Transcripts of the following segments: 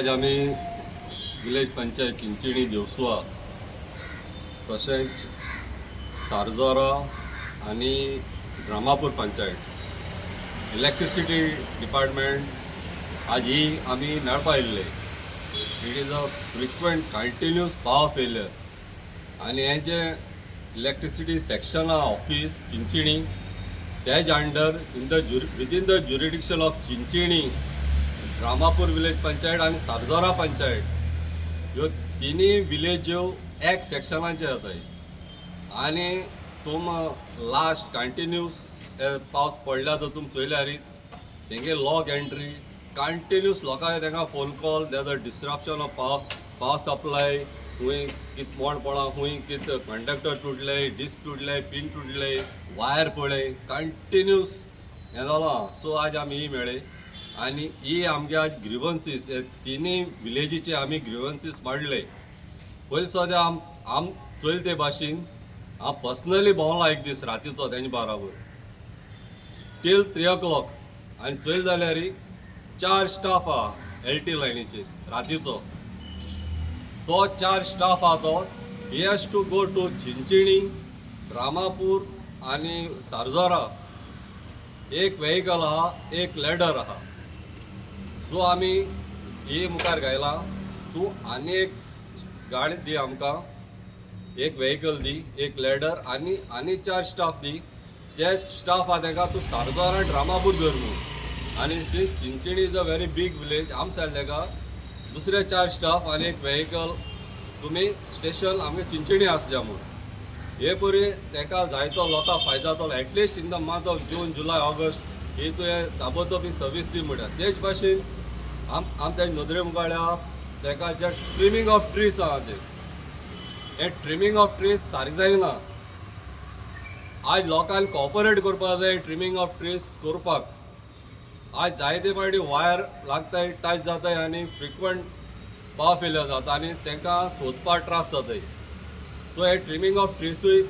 आज आम्ही विलेज पंचायत चिंचिणी देवसुआ तशेंच सारजोरा आणि ड्रामापूर पंचायत इलेक्ट्रिसिटी डिपार्टमेंट आज ही आम्ही मेळपा येयल्ले. It is a frequent continuous power failure आणि हे जे इलेक्ट्रिसिटी सेक्शन ऑफिस चिंचिणी तेज under within the jurisdiction of Chinchini, Dramapur village panchayat आणि सारजोरा पंचायत ह्यो तिनी विलेज्यो एक सेक्शनाचे जातात. आणि तुम लास्ट कंटिन्यूस पावस पडला तर तुम चोयल्यार तेंगे लॉग एंट्री कंटिन्यूस लोकांक तांकां phone call there disruption of power supply. खूंय कित मोड पडा, खूंय कित कंडक्टर तुटले, डिस्क तुटले, पिन तुटले, वायर पळय कंटिन्यूस हें जालां. सो आज आमी ही मेळ्ळे आणि ही आमगे आज ग्रिवन्सीस हे तिनी विलेजीचे आमी ग्रिवन्सीस मांडले. पयलीं सद्या आम चोयल ते भाशेन हांव पर्सनली भोंवला एक दीस रातीचो तेंचे बराबर टील 3 o'clock आनी चोयल जाल्यार 4 स्टाफ आहा LT लायनीचेर रातीचो. तो 4 स्टाफ आहा तो ही has to go to Chinchini, Dramapur आणि सारजोरा. एक व्हेकल आहा, एक लॅडर आहा. सो आमी ही मुखार घायला तूं आनी एक गाडी दी आमकां, एक व्हेकल दी, एक लॅडर आनी 4 स्टाफ दी. ते स्टाफ आहा ताका तूं सारजोरा ड्रामापूर धर न्हू. आनी since Chinchini is a very big village आम सायड ताका दुसरे 4 स्टाफ आनी एक व्हेकल तुमी स्टेशन आमगे चिंचिणी आसल्या म्हूण. हे परी ताका जायतो लोकां फायदो जातलो. At least in the month of June, July, August ही तुवें ताबडतोब ही सर्वीस दी म्हटल्यार. तेच भाशेन आम तेजे नदरे मुखार ताका जे ट्रिमींग ऑफ ट्रीज आहा हे ट्रिमींग ऑफ ट्रीज सारकें जायना. आज लोकांक कॉपरेट करपाक जाय ट्रिमींग ऑफ ट्रीज करपाक. आज जायते फावटी वायर लागताय, टच जाताय आनी फ्रिक्वेंट पावर फेलियर जाता आनी तांकां सोदपाक त्रास जाताय. सो हे ट्रिमींग ऑफ ट्रीसूय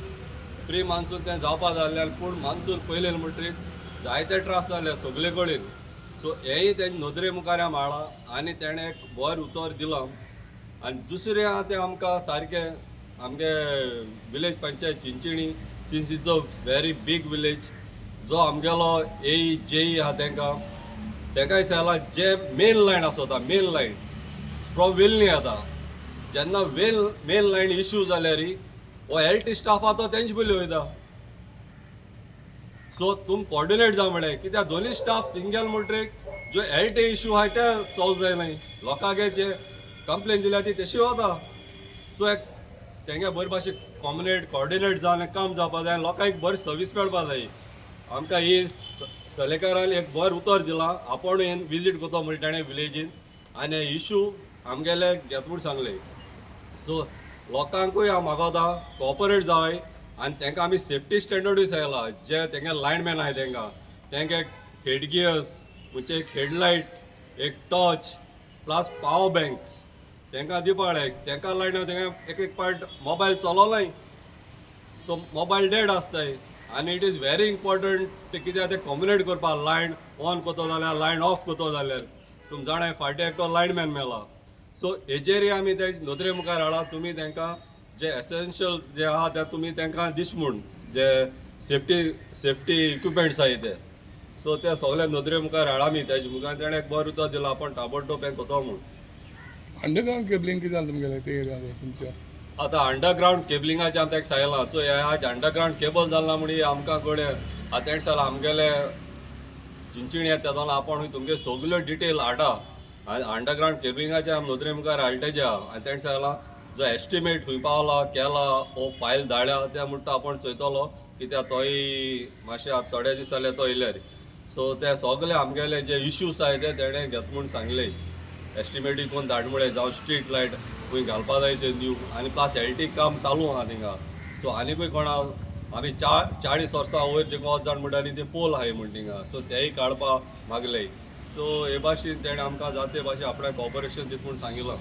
प्री मान्सून तें जावपा जाल्ल्यान पूण मान्सून पयलें म्हणटरीत जायते त्रास जाले सगळे कडेन. सो हेंय तेजे नदरे मुखार माळा आनी तेणें एक बरें उतर दिलां. आनी दुसरें आहा तें आमकां सारकें आमगे village panchayat Chinchini since is a very big village जो आमगेलो AE JE आहा तांकांय सांगला जे मेन लायन आसता मेन लायन फ्रॉम वेलनी येता. जेन्ना मेन लायन इश्यू जाल्यार हो LT स्टाफ आहा तो तेंचे पयलीं वयता. सो तुम कॉर्डिनेट जा म्हळें कित्याक दोनूय स्टाफ थिंगेल म्हणटरीत जो LT इश्यू आहा ते सॉल्व जायनाय. लोकांक जे कंप्लेन दिल्या ती तशी वता. सो एक तेंगे बरे भाशेन कॉर्डिनेट जावन काम जावपा जाय, लोकांक बरी सर्वीस मेळपा जाय. आमकां ही सलेकारान एक बरें उतर दिलां. आपूण विजीट करता म्हण ताणें विलेजीन आनी इश्यू आमगेले घेत म्हूण सांगले. सो लोकांकूय हांव मागोता कॉपरेट जावय आनी तांकां आमी सेफ्टी स्टँडर्डूय सांगला. जे तेंगे लायनमॅन आहाय तांकां एक हेडगियर्स म्हणजे एक हेडलायट, एक टॉर्च प्लस पावर बँक्स तांकां दिवपाक जाय. तांकां लायन तांकां एक पार्ट मोबायल चलोनाय. सो मोबायल डेड आसताय आनी इट इज व्हेरी इम्पॉर्टंट ते कित्याक ते कम्युनिकेट करपाक लायन ऑन करतो जाल्यार लायन ऑफ करतो जाल्यार तुमी जाणाय फाटीं एकटो लायनमॅन मेला. सो हेजेरय आमी ते नदरे मुखार हाडा. तुमी तांकां जे एसेन्शियल जे आहा ते तुमी तांकां दिश म्हूण जे सेफ्टी इक्विपमेंट्स आहाय ते. सो ते सगळे नदरे मुखार हाडा आमी तेजे मुखार. ताणें एक बरें उतर दिलां आपण ताबडतोब हें कोतो म्हूण. अंडरग्राउंड केबलिंग कितें जालें तुमगेलें ते एरिया तुमच्या? आतां अंडरग्राउंड केबलिंगाचें आमी ताका सांगलां. सो हे आज अंडरग्राउंड केबल जालना म्हणून आमकां कडेन आतां तेणें सांगलां आमगेले चिंचिणी येता जाल्यार आपण तुमगे सगल्यो डिटेल हाडा आनी अंडरग्राउंड केबलिंगाचें आमी नदरे मुखार हाडटेचें आहा. आनी तेणें सांगलां जो एस्टिमेट खंय पावला केला हो फायल धाडल्या ते म्हणटा आपण चोयतलो कित्याक तोय मातशें थोडे दीस जाले तो येयल्यार. सो ते सगळे आमगेले जे इश्यूज आहाय ते तेणें घेत म्हूण सांगले. एस्टिमेटी कोण धाड म्हळें जावं स्ट्रीट लायट खंय घालपा जाय ते न्यू आनी प्लस LT काम चालू आहा थिंगा. सो आनीकूय कोणा आमी 40 वर्सां वयर थिंगा वच जाण म्हणटा आनी ते पोल आहाय म्हण थिंगा. सो तेय काडपा मागले. सो हे भाशेन तेणें आमकां जाते भाशेन आपणें कॉपरेशन दित म्हूण सांगिलां.